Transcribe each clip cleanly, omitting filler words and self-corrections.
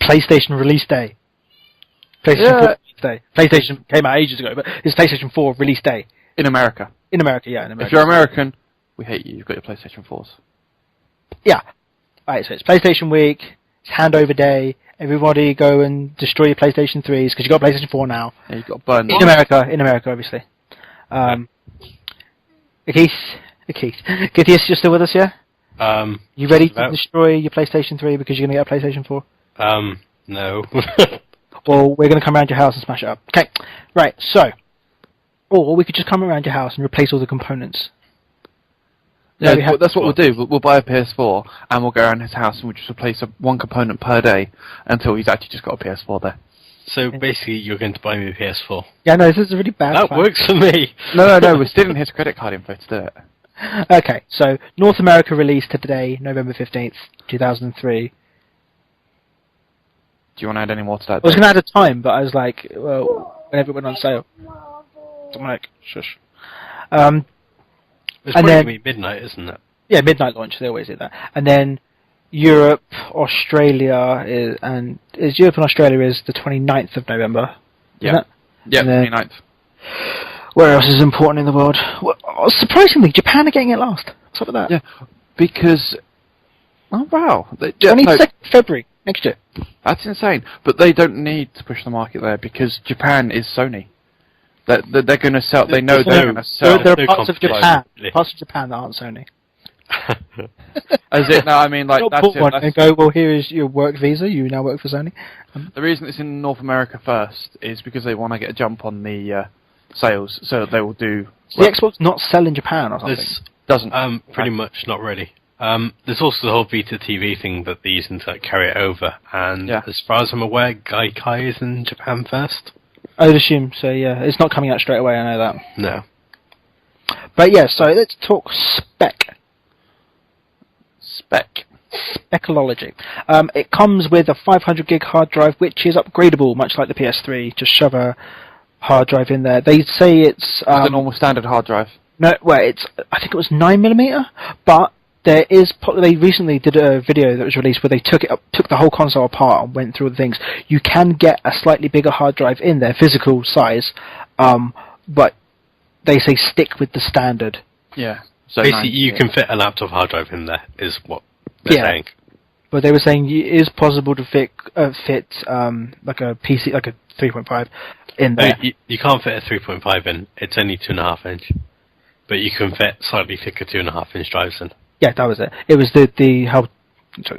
PlayStation release day. PlayStation 4 release day. PlayStation came out ages ago, but it's PlayStation 4 release day. In America. In America, yeah. In America. If you're American, we hate you. You've got your PlayStation 4s. Yeah. Alright, so it's PlayStation Week, it's handover day, everybody go and destroy your PlayStation 3s, because you've got PlayStation 4 now. Yeah, you've got to burn them. In America, obviously. Akythius, you're still with us, yeah? You ready to destroy your PlayStation 3 because you're going to get a PlayStation 4? No. Well, we're going to come around your house and smash it up. Okay, right, so... Or we could just come around your house and replace all the components. Yeah, that's what we'll do. We'll buy a PS4 and we'll go around his house and we'll just replace one component per day until he's actually just got a PS4 there. So basically, you're going to buy me a PS4. Yeah, no, this is a really bad That plan. works for me. No, we're stealing his credit card info to do it. Okay, so North America released today, November 15th, 2003. Do you want to add any more to that? I was going to add a time, but I was like, well, whenever it went on sale. I'm like, shush. It's probably going to be midnight, isn't it? Yeah, midnight launch, they always do that. And then Europe, Australia, Europe and Australia is the 29th of November. Yeah, 29th. Where else is important in the world? Well, surprisingly, Japan are getting it last. What's up with that? Yeah, because... Oh, wow. 22nd February, next year. That's insane. But they don't need to push the market there because Japan is Sony. They're going to sell... They know they're going to sell... There are parts of Japan that aren't Sony. Is it? No, I mean, like... That's it. And go, well, here is your work visa. You now work for Sony. The reason it's in North America first is because they want to get a jump on the sales, so they will do... The Xbox not sell in Japan or something? Doesn't. Pretty much, not really. There's also the whole Vita TV thing that they're using to carry it over, and as far as I'm aware, Gaikai is in Japan first. I would assume so, yeah. It's not coming out straight away, I know that. No. But yeah, so let's talk spec. Specology. It comes with a 500 gig hard drive, which is upgradable, much like the PS3. Just shove a hard drive in there. They say it's... the normal standard hard drive. No, well, I think it was 9mm, but they recently did a video that was released where they took the whole console apart and went through the things. You can get a slightly bigger hard drive in there, physical size, but they say stick with the standard. Yeah. So basically, you can fit a laptop hard drive in there, is what they're saying. But they were saying it is possible to fit like a PC, like a 3.5 in there. You can't fit a 3.5 in. It's only 2.5 inch. But you can fit slightly thicker 2.5 inch drives in. Yeah, that was it. It was how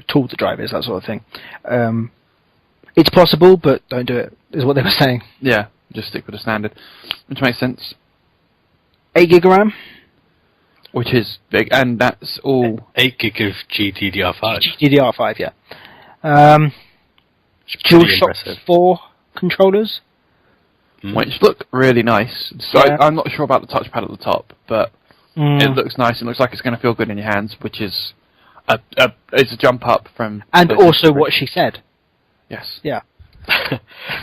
tall the drive is, that sort of thing. It's possible, but don't do it, is what they were saying. Yeah, just stick with the standard, which makes sense. 8 gig of RAM. Which is big, and that's all... 8 gig of GDDR5. GDDR5, yeah. DualShock 4 controllers. Which look really nice. So I'm not sure about the touchpad at the top, but it looks nice. It looks like it's going to feel good in your hands, which is it's a jump up from... And also what she said. Yes. Yeah.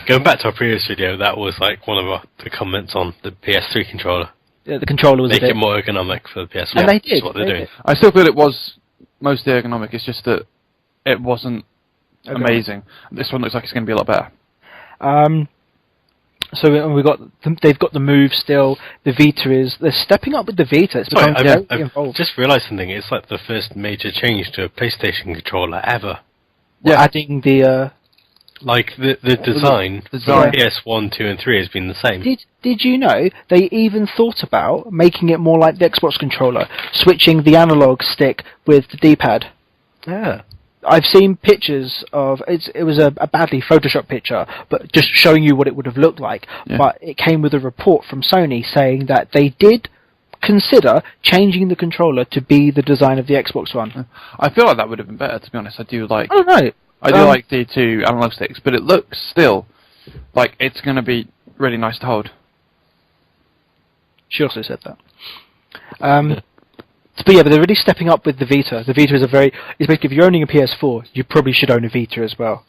Going back to our previous video, that was like one of the comments on the PS3 controller. Yeah, the controller was make it more ergonomic for the PS4. And they did. That's what they're doing. I still feel it was mostly ergonomic. It's just that it wasn't amazing. This one looks like it's going to be a lot better. So they've got the Move still. The Vita they're stepping up with the Vita. It's becoming very involved. Just realised something. It's like the first major change to a PlayStation controller ever. Yeah. Adding the... Like, the design for PS1, 2 and 3 has been the same. Did you know they even thought about making it more like the Xbox controller, switching the analog stick with the D-pad? Yeah. I've seen pictures of... It was a badly photoshopped picture, but just showing you what it would have looked like. Yeah. But it came with a report from Sony saying that they did consider changing the controller to be the design of the Xbox One. I feel like that would have been better, to be honest. I do like... Oh, no. I do like the two analog sticks, but it looks still like it's going to be really nice to hold. She also said that. But they're really stepping up with the Vita. The Vita is it's basically, if you're owning a PS4, you probably should own a Vita as well.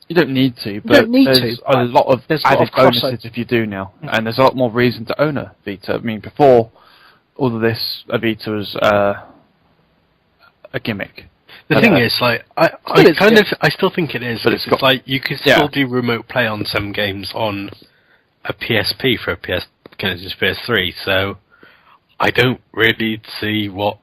You don't need to, but there's a lot of added bonuses if you do now. And there's a lot more reason to own a Vita. I mean, before all of this, a Vita was a gimmick. The thing is, like, I still think it is, but it's like you could still do remote play on some games on a PSP for a PS3. So I don't really see what.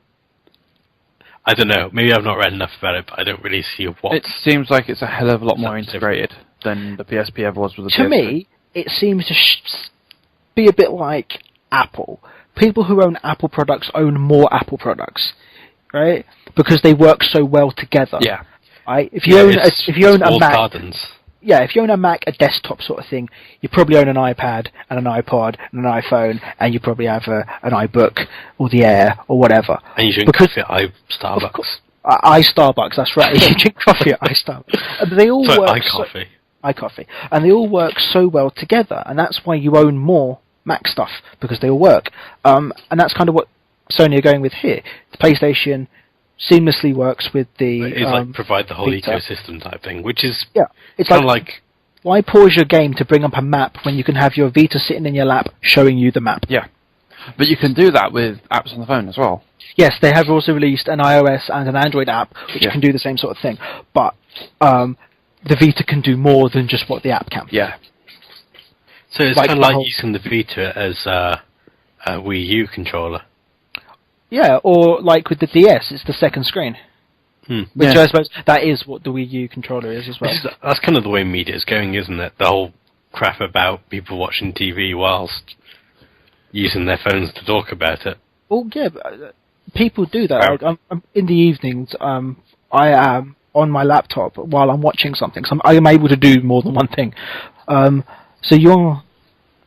I don't know. Maybe I've not read enough about it, but I don't really see what. It seems like it's a hell of a lot more integrated than the PSP ever was with the PS3. To me, it seems to be a bit like Apple. People who own Apple products own more Apple products, right? Because they work so well together. Yeah. Right? If you own a Mac, if you own a Mac, a desktop sort of thing, you probably own an iPad and an iPod and an iPhone, and you probably have an iBook or the Air or whatever. And you drink coffee at Starbucks. Starbucks, that's right. You drink coffee at Starbucks. But they all work. iCoffee, and they all work so well together, and that's why you own more Mac stuff, because they all work. And that's kind of what Sony are going with here. The PlayStation seamlessly works with the it's like provide the whole Vita ecosystem type thing, which is it's kind of like why pause your game to bring up a map when you can have your Vita sitting in your lap showing you the map? Yeah, but you can do that with apps on the phone as well. Yes, they have also released an iOS and an Android app which can do the same sort of thing, but the Vita can do more than just what the app can. Yeah. So it's kind of like using the Vita as a Wii U controller. Yeah, or like with the DS, it's the second screen. Which I suppose that is what the Wii U controller is as well. That's kind of the way media is going, isn't it? The whole crap about people watching TV whilst using their phones to talk about it. Well, yeah, people do that. I'm in the evenings, I am on my laptop while I'm watching something. So I am able to do more than one thing. So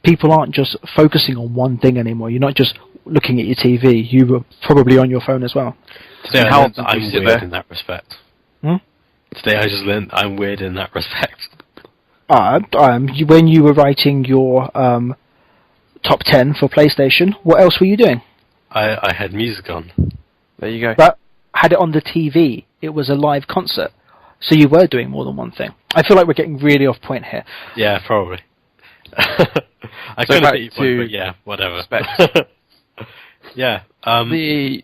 people aren't just focusing on one thing anymore. You're not just looking at your TV. You were probably on your phone as well. Today I learned that I'm weird in that respect. Today I just learned I'm weird in that respect. When you were writing your top 10 for PlayStation, what else were you doing? I had music on. There you go. But had it on the TV. It was a live concert. So you were doing more than one thing. I feel like we're getting really off point here. Yeah, probably. I kind of think but yeah, whatever. Yeah. The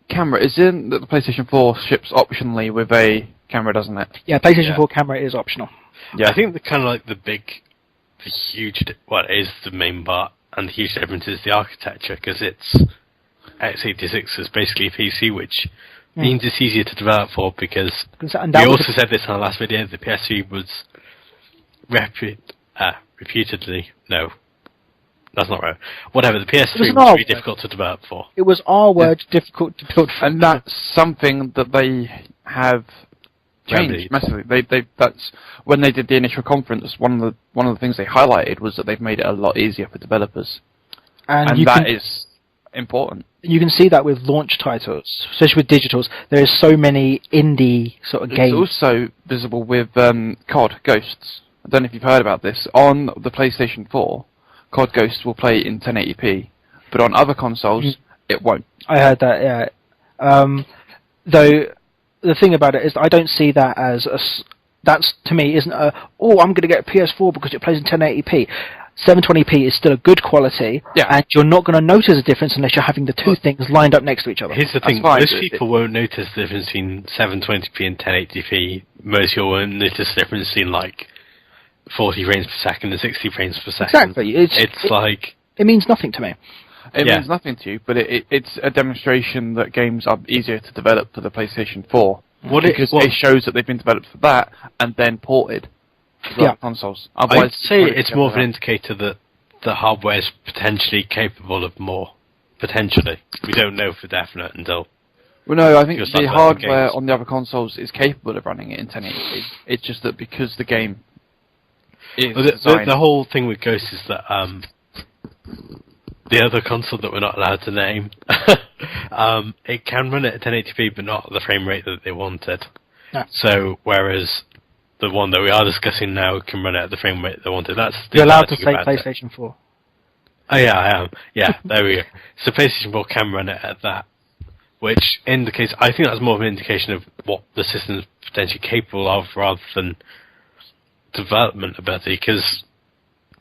camera is in that the PlayStation 4 ships optionally with a camera, doesn't it? Yeah, PlayStation 4 camera is optional. Yeah, I think the kind of like it is the main part, and the huge difference is the architecture, because it's x86 is basically a PC, which means it's easier to develop for, because we also said this in our last video, the PS3 was reputedly, no, that's not right. Whatever, the PS3 was very difficult to develop for. It was difficult to build for. And that's something that they have changed massively. That's when they did the initial conference. One of the things they highlighted was that they've made it a lot easier for developers, and that is important. You can see that with launch titles, especially with digitals. There is so many indie sort of games. It's also visible with COD Ghosts. I don't know if you've heard about this. On the PlayStation 4, COD Ghosts will play in 1080p, but on other consoles, it won't. I heard that, yeah. Though, the thing about it is I don't see that as that's, to me, isn't I'm going to get a PS4 because it plays in 1080p. 720p is still a good quality, and you're not going to notice a difference unless you're having the two things lined up next to each other. Here's the thing, most people won't notice the difference between 720p and 1080p. Most people won't notice the difference between, like, 40 frames per second and 60 frames per second. Exactly. It means nothing to me. It means nothing to you, but it's a demonstration that games are easier to develop for the PlayStation 4. It shows that they've been developed for that and then ported to consoles. Otherwise, I'd say it's more of an indicator that the hardware is potentially capable of more. Potentially. We don't know for definite until... Well, no, I think the hardware on the other consoles is capable of running it in 1080p. It's just that because the game is the whole thing with Ghost is that the other console that we're not allowed to name, it can run it at 1080p, but not at the frame rate that they wanted. No. So, whereas the one that we are discussing now can run it at the frame rate they wanted. You're allowed to say PlayStation 4. Oh yeah, I am. Yeah, there we go. So PlayStation 4 can run it at that, which indicates, I think that's more of an indication of what the system is potentially capable of rather than development ability, because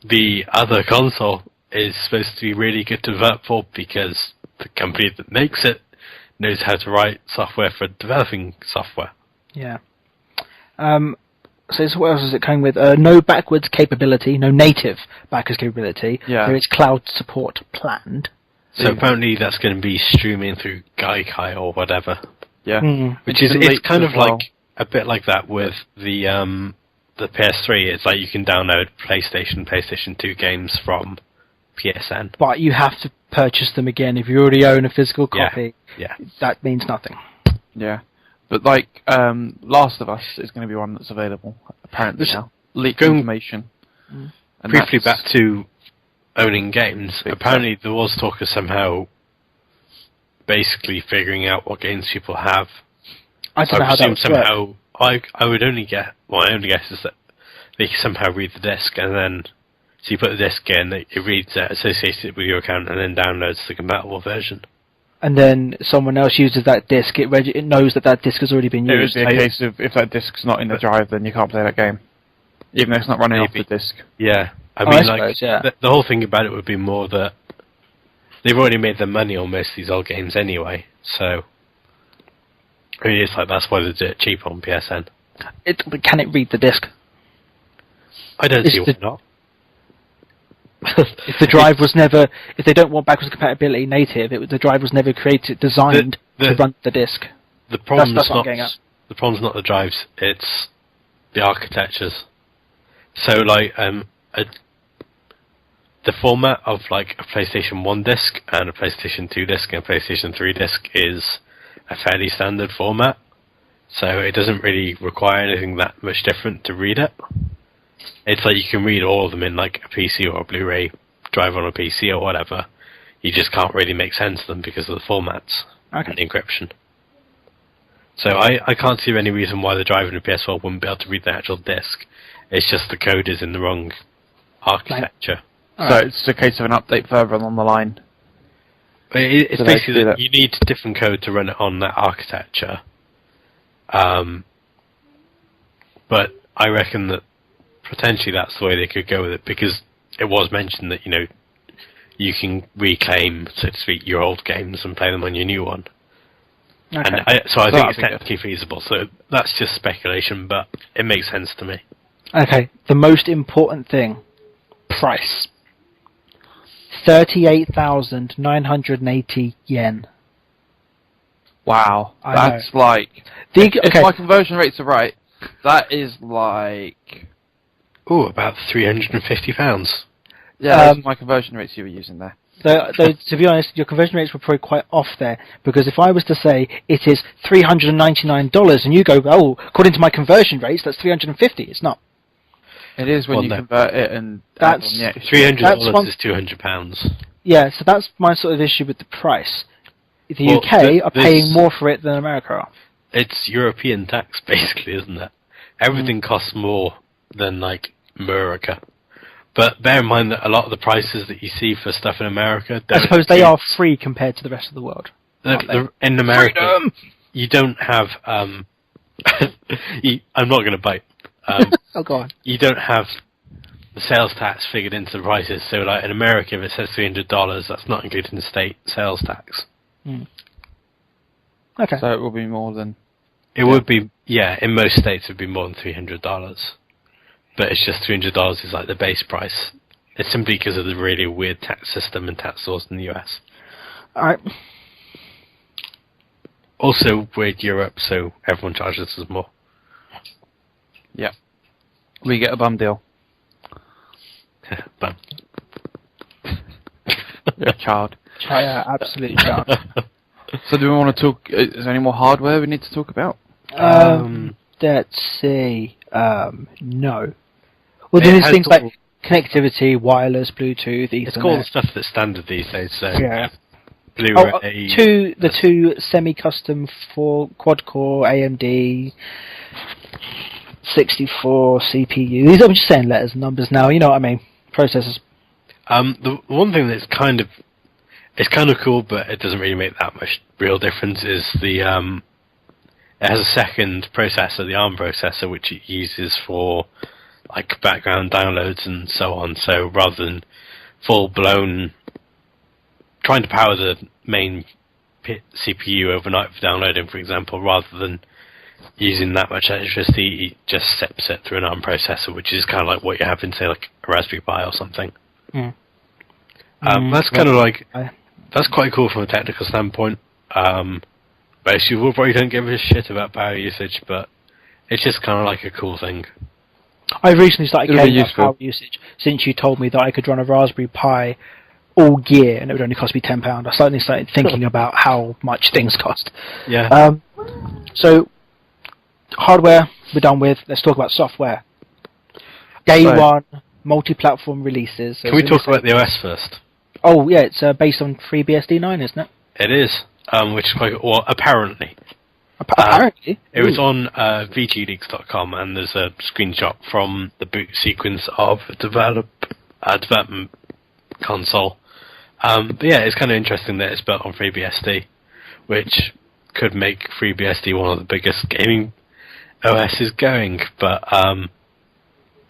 the other console is supposed to be really good to develop for because the company that makes it knows how to write software for developing software. Yeah. So what else is it coming with? No backwards capability, no native backwards capability. Yeah. There is cloud support planned. So apparently that's going to be streaming through Gaikai or whatever. Yeah. Which is it's kind of like a bit like that with the PS3. It's like you can download PlayStation 2 games from PSN. But you have to purchase them again if you already own a physical copy. Yeah. That means nothing. Yeah. But like Last of Us is going to be one that's available apparently now. Leaked information. And briefly back to owning games. Apparently there was talk of somehow basically figuring out what games people have. I don't know how that would somehow work. I would only get my only guess is that they somehow read the disc and then so you put the disc in, it reads it, associates it with your account, and then downloads the compatible version. And then someone else uses that disc. It knows that disc has already been used. It would be a case of if that disc's not in the drive, then you can't play that game, even though it's not running off the disc. Yeah, I mean, the whole thing about it would be more that they've already made their money on most of these old games anyway. So, I mean, it's like that's why they do it cheap on PSN. Can it read the disc? I don't see why not. If the drive was never, if they don't want backwards compatibility native, the drive was never designed to run the disc. The problem's not the drives; it's the architectures. So, like, the format of like a PlayStation 1 disc and a PlayStation 2 disc and a PlayStation 3 disc is a fairly standard format. So it doesn't really require anything that much different to read it. It's like you can read all of them in like a PC or a Blu-ray drive on a PC or whatever. You just can't really make sense of them because of the formats and encryption. So I can't see any reason why the drive in a PS4 wouldn't be able to read the actual disc. It's just the code is in the wrong architecture. So it's a case of an update further on the line. It's basically that you need different code to run it on that architecture. But I reckon that potentially that's the way they could go with it, because it was mentioned that, you know, you can reclaim, so to speak, your old games and play them on your new one. Okay. And I think it's technically feasible, so that's just speculation, but it makes sense to me. Okay, the most important thing, price. 38,980 yen. Wow, that's like... If my conversion rates are right, that is like... Ooh, about £350. Yeah, my conversion rates you were using there. Though, to be honest, your conversion rates were probably quite off there, because if I was to say it is $399 and you go, oh, according to my conversion rates, that's $350. It's not. It is when you convert it, and that's $300 is £200. Yeah, so that's my sort of issue with the price. The UK are paying more for it than America are. It's European tax, basically, isn't it? Everything costs more than, like, America. But bear in mind that a lot of the prices that you see for stuff in America... I suppose they are free compared to the rest of the world. In America, you don't have... I'm not going to bite. Oh, go on. You don't have the sales tax figured into the prices. So, like, in America, if it says $300, that's not included in the state sales tax. Okay. So it will be more than... It would be, in most states it would be more than $300. But it's just $300 is like the base price. It's simply because of the really weird tax system and tax laws in the US. Alright. Also, we're Europe, so everyone charges us more. Yeah. We get a bum deal. Bum. You're a child. Absolute child. So do we want to talk... Is there any more hardware we need to talk about? Let's see. No. Well, there's things like connectivity, wireless, Bluetooth, Ethernet. It's called stuff that's standard these days. So yeah. Blu-ray. The two semi-custom for quad-core AMD 64 CPU. These I'm just saying letters and numbers now. You know what I mean? Processors. The one thing that's kind of cool, but it doesn't really make that much real difference, is the it has a second processor, the ARM processor, which it uses for like background downloads and so on. So rather than full-blown trying to power the main CPU overnight for downloading, for example, rather than using that much electricity. It just steps it through an ARM processor, which is kind of like what you have in, say, like a Raspberry Pi or something. That's kind of like, that's quite cool from a technical standpoint. Basically, we probably don't give a shit about power usage, but it's just kind of like a cool thing. I recently started caring about power usage since you told me that I could run a Raspberry Pi all gear and it would only cost me £10. I suddenly started thinking about how much things cost. Yeah. So, hardware we're done with. Let's talk about software. Day one, multi-platform releases. So can we talk about the OS first? Oh, yeah, it's based on FreeBSD 9, isn't it? It is, which is quite... Well, apparently. Apparently? It was on VGLeaks.com, and there's a screenshot from the boot sequence of a development console. But yeah, it's kind of interesting that it's built on FreeBSD, which could make FreeBSD one of the biggest gaming OSs going, but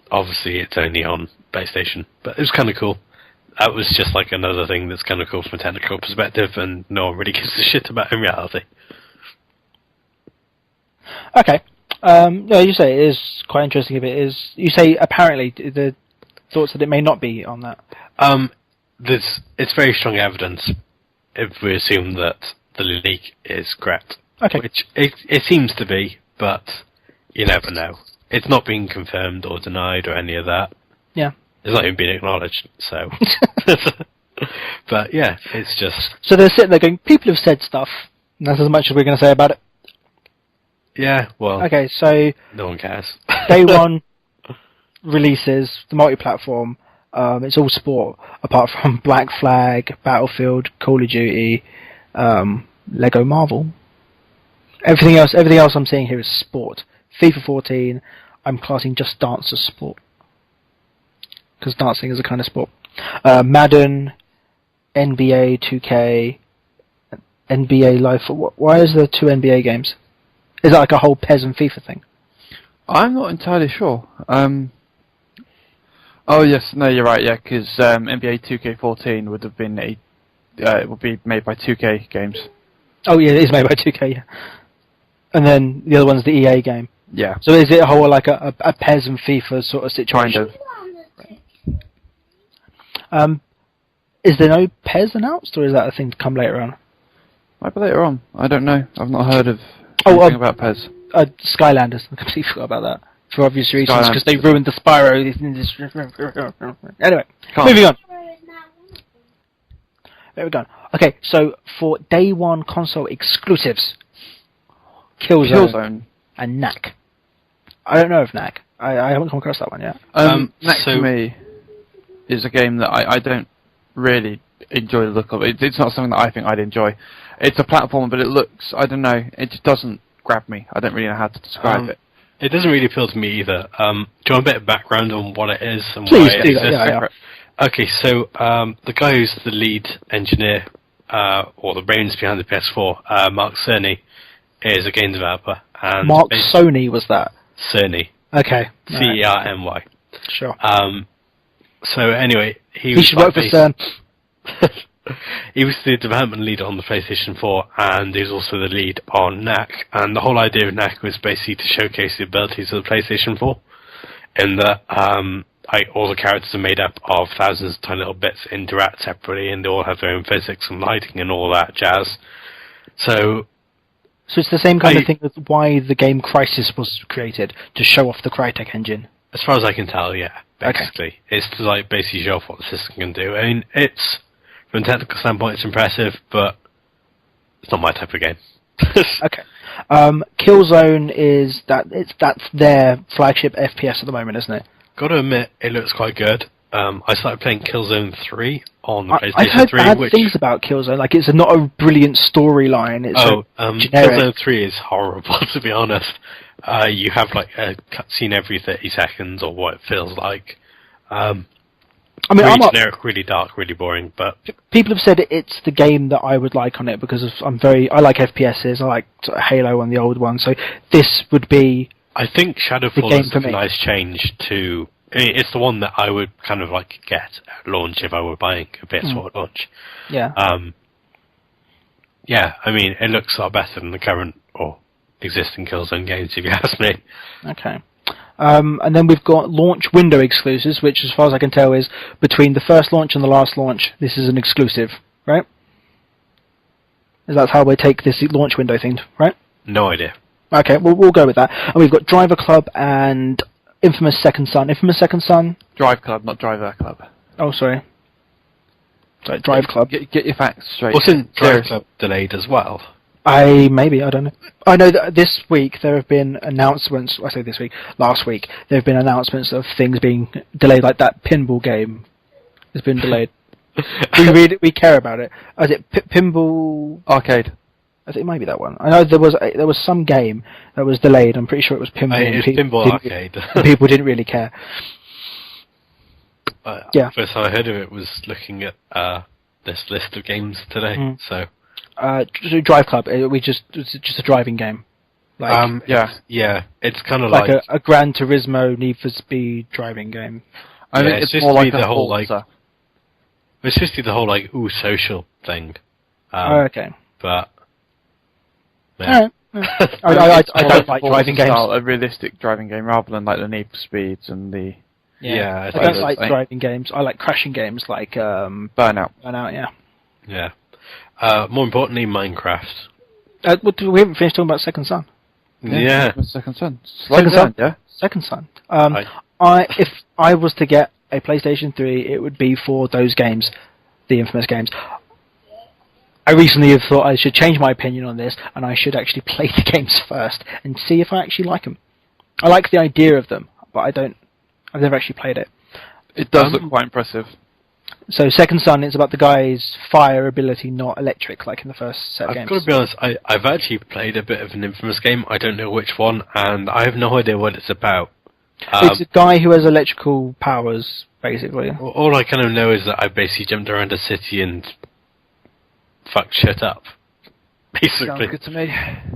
obviously it's only on PlayStation. But it was kind of cool. That was just like another thing that's kind of cool from a technical perspective, and no one really gives a shit about in reality. Okay. No, you say it is quite interesting if it is. You say apparently the thoughts that it may not be on that. It's very strong evidence if we assume that the leak is correct. Okay. Which it seems to be, but you never know. It's not being confirmed or denied or any of that. Yeah. It's not even been acknowledged, so... But yeah, it's just... So they're sitting there going, people have said stuff, and that's as much as we're going to say about it. Yeah, well... Okay, so... No one cares. Day one releases, the multi-platform, it's all sport, apart from Black Flag, Battlefield, Call of Duty, Lego Marvel. Everything else I'm seeing here is sport. FIFA 14, I'm classing Just Dance as sport. Because dancing is a kind of sport. Madden, NBA 2K, NBA Live. Why is there two NBA games? Is that like a whole PES and FIFA thing? I'm not entirely sure. Oh yes, no, you're right. Yeah, because NBA 2K14 would have been it would be made by 2K games. Oh yeah, it is made by 2K. Yeah. And then the other one's the EA game. Yeah. So is it a whole like a PES and FIFA sort of situation? Kind of. Is there no PES announced, or is that a thing to come later on? Maybe later on. I don't know. I've not heard of anything about PES. Skylanders. I completely forgot about that. For obvious reasons, because they ruined the Spyro. Anyway, moving on. There we go. Okay, so for day one console exclusives, Killzone and Knack. I don't know of Knack. I haven't come across that one yet. Knack to me is a game that I don't really enjoy the look of. It's not something that I think I'd enjoy. It's a platform, but it looks, I don't know, it just doesn't grab me. I don't really know how to describe it. It doesn't really appeal to me either. Do you want a bit of background on what it is and Please why it do exists? that, yeah. Okay, so the guy who's the lead engineer, or the brains behind the PS4, Mark Cerny, is a game developer. And Mark Sony was that? Cerny. Okay. Cerny. Sure. So anyway, he should work for CERN. He was the development lead on the PlayStation 4, and he's also the lead on Knack. And the whole idea of Knack was basically to showcase the abilities of the PlayStation 4, in that all the characters are made up of thousands of tiny little bits that interact separately, and they all have their own physics and lighting and all that jazz. So it's the same kind of thing with why the game Crysis was created, to show off the Crytek engine. As far as I can tell, yeah, basically. Okay. It's to like basically show off what the system can do. I mean, it's, from a technical standpoint, it's impressive, but it's not my type of game. Okay. Killzone that's their flagship FPS at the moment, isn't it? Gotta admit, it looks quite good. I started playing Killzone 3 on the PlayStation 3. I've heard bad things about Killzone. Like, it's not a brilliant storyline. It's generic. Killzone 3 is horrible, to be honest. You have like a cutscene every 30 seconds, or what it feels like. I mean, really generic, really dark, really boring. But people have said it's the game that I would like on it because I like FPSs. I like sort of Halo and the old one. So this would be. I think Shadowfall is a nice change to. I mean, it's the one that I would kind of like get at launch if I were buying a PS4 at launch. Yeah. Yeah, I mean, it looks a lot better than the current or existing Killzone games, if you ask me. Okay. And then we've got launch window exclusives, which, as far as I can tell, is between the first launch and the last launch. This is an exclusive, right? That's how we take this launch window thing, right? No idea. Okay, we'll go with that. And we've got Driver Club and Infamous Second Son. Infamous Second Son? Drive Club, not Driver Club. Oh, sorry. Sorry, Drive Club. Get your facts straight. Wasn't Drive Club delayed as well? I don't know. I know that this week there have been announcements. I say this week, last week there have been announcements of things being delayed, like that pinball game has been delayed. we care about it. Is it Pinball Arcade? I think it might be that one. I know there was some game that was delayed. I'm pretty sure it was Pinball. It's Pinball Arcade. People didn't really care. Yeah. First time I heard of it was looking at this list of games today. So Drive Club. It's just a driving game. Like, it's kind of like a Gran Turismo Need for Speed driving game. I think it's more like the whole like. It's just the whole like social thing. Okay. But yeah. I don't like driving games. A realistic driving game rather than like the Need for Speeds and the. Yeah, I don't like driving games. I like crashing games like Burnout. Burnout, yeah. More importantly, Minecraft. We haven't finished talking about Second Son. Yeah. Second Son. Second Son. If I was to get a PlayStation 3, it would be for those games, the Infamous games. I recently have thought I should change my opinion on this, and I should actually play the games first and see if I actually like them. I like the idea of them, but I've never actually played it. It does look quite impressive. So Second Son is about the guy's fire ability, not electric, like in the first set of games. I've got to be honest, I've actually played a bit of an Infamous game. I don't know which one, and I have no idea what it's about. It's a guy who has electrical powers, basically. All I kind of know is that I basically jumped around a city and fucked shit up. Basically. Sounds good to me.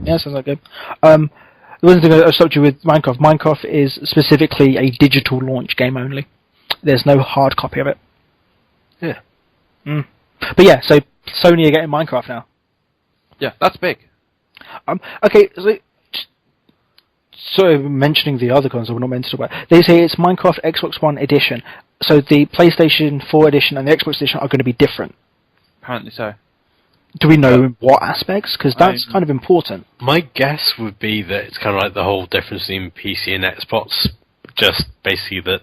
Yeah, sounds like good. The one thing I stopped you with Minecraft. Minecraft is specifically a digital launch game only. There's no hard copy of it. Yeah. But yeah, so Sony are getting Minecraft now. Yeah, that's big. Okay, so sort of mentioning the other console we're not meant to talk about. They say it's Minecraft Xbox One edition. So the PlayStation 4 edition and the Xbox edition are going to be different. Apparently so. Do we know in what aspects? Because that's kind of important. My guess would be that it's kind of like the whole difference between PC and Xbox. Just basically that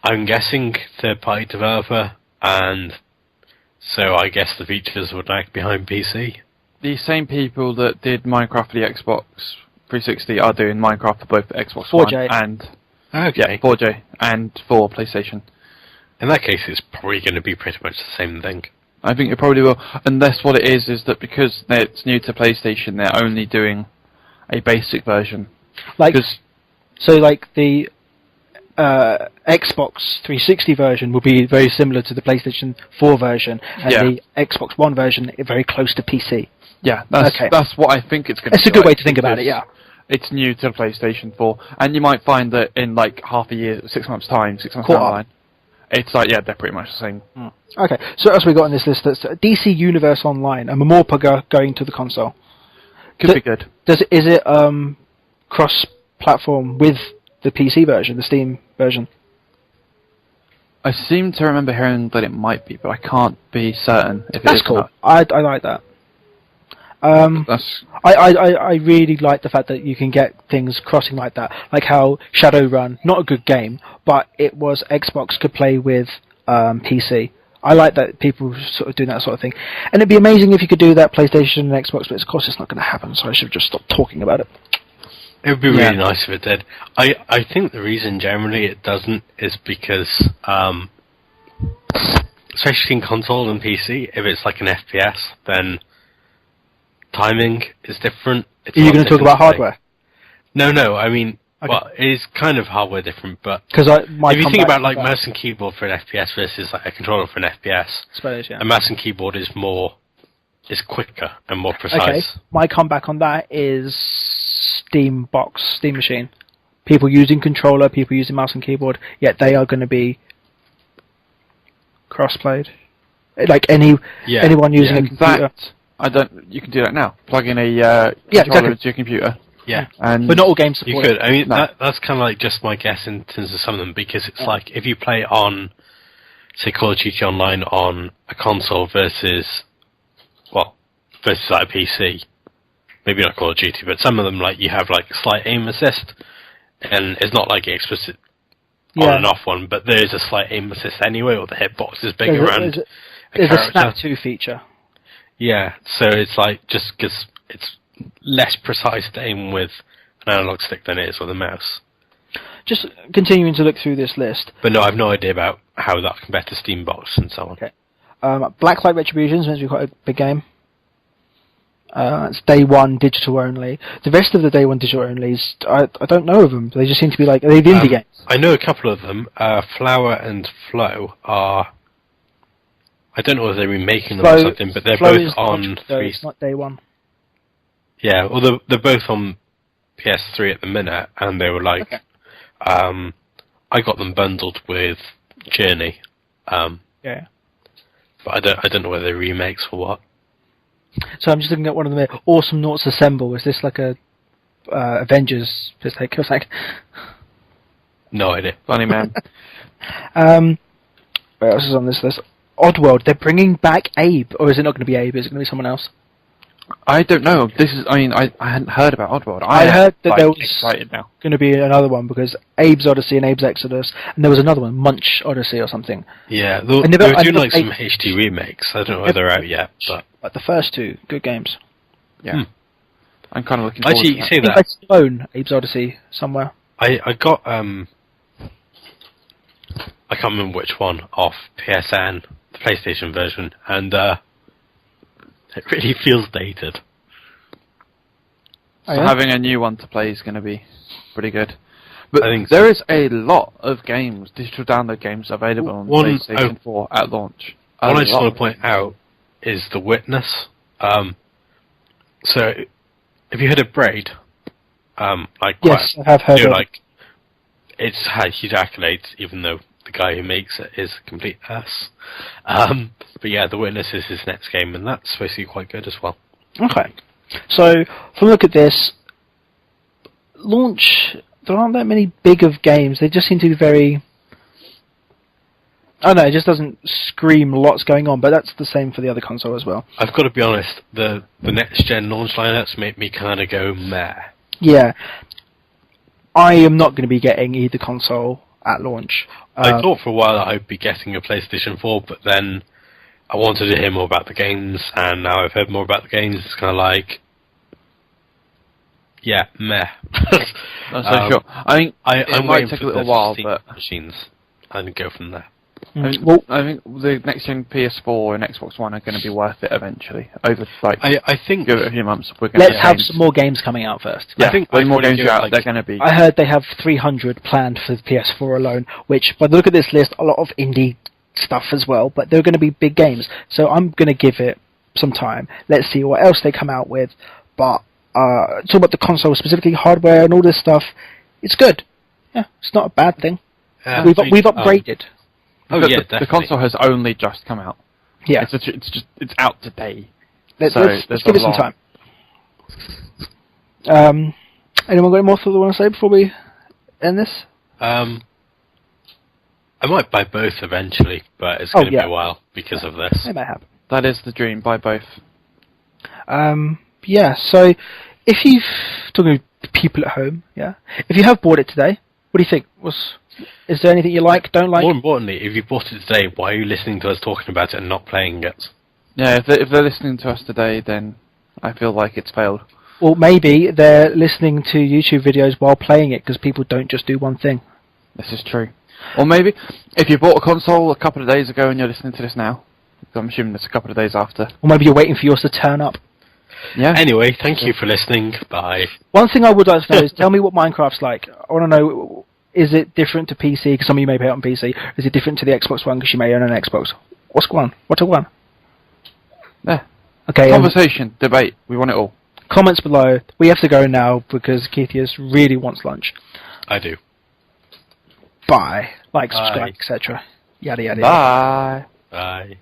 I'm guessing third-party developer, and so I guess the features would lag behind PC. The same people that did Minecraft for the Xbox 360 are doing Minecraft for both Xbox 4J. One and 4J and for PlayStation. In that case, it's probably going to be pretty much the same thing. I think it probably will, unless what it is that because it's new to PlayStation, they're only doing a basic version. Like the Xbox 360 version will be very similar to the PlayStation 4 version, and the Xbox One version is very close to PC. Yeah, that's what I think it's going to be. It's a good way to think about it, yeah. It's new to PlayStation 4, and you might find that in like half a year, 6 months down the line, it's like, they're pretty much the same. Okay, so as we got on this list, that's DC Universe Online, and more going to the console. Could be good. Is it cross-platform with the PC version, the Steam version? I seem to remember hearing that it might be, but I can't be certain if That's it is cool. or not. I like that. I really like the fact that you can get things crossing like that, like how Shadowrun, not a good game, but it was Xbox could play with PC. I like that people sort of doing that sort of thing, and it'd be amazing if you could do that PlayStation and Xbox, but of course it's not going to happen. So I should have just stopped talking about it. It would be really nice if it did. I think the reason generally it doesn't is because, especially in console and PC, if it's like an FPS, then timing is different. Are you going to talk about hardware? No. I mean, well, it is kind of hardware different, but if you think about like mouse and keyboard for an FPS versus like a controller for an FPS, a mouse and keyboard is quicker and more precise. Okay. My comeback on that is Steam Machine. People using controller, people using mouse and keyboard, yet they are going to be cross-played. Like anyone using a computer. I don't. You can do that now. Plug in a exactly. controller into your computer. Yeah, and but not all games support you could. I mean, no. that's kind of like just my guess in terms of some of them, because it's like if you play on, say, Call of Duty Online on a console versus like a PC. Maybe not Call of Duty, but some of them, like, you have like slight aim assist, and it's not like explicit on and off one, but there is a slight aim assist anyway, or the hitbox is bigger around. There's a snap to feature. Yeah, so it's like just because it's less precise to aim with an analog stick than it is with a mouse. Just continuing to look through this list. But no, I have no idea about how that compares to Steambox and so on. Okay. Blacklight Retribution is meant to be quite a big game. It's day one digital only. The rest of the day one digital onlys, I don't know of them. They just seem to be like, they're indie games. I know a couple of them. Flower and Flow are... I don't know if they're remaking them or something, but they're Flow both on... It's not day one. Yeah, well, they're both on PS3 at the minute, and they were like... Okay. I got them bundled with Journey. Yeah. But I don't know whether they're remakes or what. So I'm just looking at one of them here. Awesome Noughts Assemble. Is this like a Avengers mistake or something? No idea. Funny man. What else is on this list? Oddworld. They're bringing back Abe, or is it not going to be Abe? Is it going to be someone else? I don't know. I hadn't heard about Oddworld. I heard that there was excited now. going to be another one, because Abe's Odyssey and Abe's Exodus, and there was another one, Munch Odyssey or something. Yeah, they were doing like some HD remakes. I don't know whether they're out yet, but the first two, good games. Yeah. I'm kind of looking forward actually, I you say think that. I still own Abe's Odyssey somewhere. I got I can't remember which one off PSN, the PlayStation version, and it really feels dated. So having a new one to play is going to be pretty good. But I think there is a lot of games, digital download games, available on PlayStation 4 at launch. One I just want to point out is The Witness. So, have you heard of Braid? Yes, I have heard of it. It's had huge accolades, even though the guy who makes it is a complete ass. But yeah, The Witness is his next game, and that's supposed to be quite good as well. Okay. So, from a look at this, launch, there aren't that many big of games. They just seem to be very... I don't know, it just doesn't scream lots going on, but that's the same for the other console as well. I've got to be honest, the next-gen launch lineups make me kind of go meh. Yeah. I am not going to be getting either console at launch. I thought for a while that I'd be getting a PlayStation 4, but then I wanted to hear more about the games, and now I've heard more about the games. It's kind of like, yeah, meh. Not so sure. I think it might take a little while, but machines, and go from there. I think the next gen PS4 and Xbox One are going to be worth it eventually. Over I think give it a few months. Let's have some more games coming out first. Yeah, I think when more games are out, they're going to be. I heard they have 300 planned for the PS4 alone, which, by the look at this list, a lot of indie stuff as well. But they're going to be big games, so I'm going to give it some time. Let's see what else they come out with. But talk about the console specifically, hardware and all this stuff. It's good. Yeah, it's not a bad thing. We've upgraded. The console has only just come out. Yeah, it's out today. Let's give it some time. Anyone got any more thoughts they want to say before we end this? I might buy both eventually, but it's going to be a while because of this. It may happen. That is the dream. Buy both. Yeah. So, if you've talking to people at home, if you have bought it today, what do you think? Is there anything you like, don't like? More importantly, if you bought it today, why are you listening to us talking about it and not playing it? Yeah, if they're listening to us today, then I feel like it's failed. Or maybe they're listening to YouTube videos while playing it, because people don't just do one thing. This is true. Or maybe, if you bought a console a couple of days ago and you're listening to this now, I'm assuming it's a couple of days after. Or maybe you're waiting for yours to turn up. Yeah. Anyway, thank you for listening. Bye. One thing I would like to know is, tell me what Minecraft's like. I want to know... Is it different to PC, because some of you may play it on PC? Is it different to the Xbox One, because you may own an Xbox? What's going on? What's one? Yeah. Okay. Conversation, debate. We want it all. Comments below. We have to go now, because Akythius really wants lunch. I do. Bye. Like, subscribe, etc. Yada, yada, yada. Bye. Bye.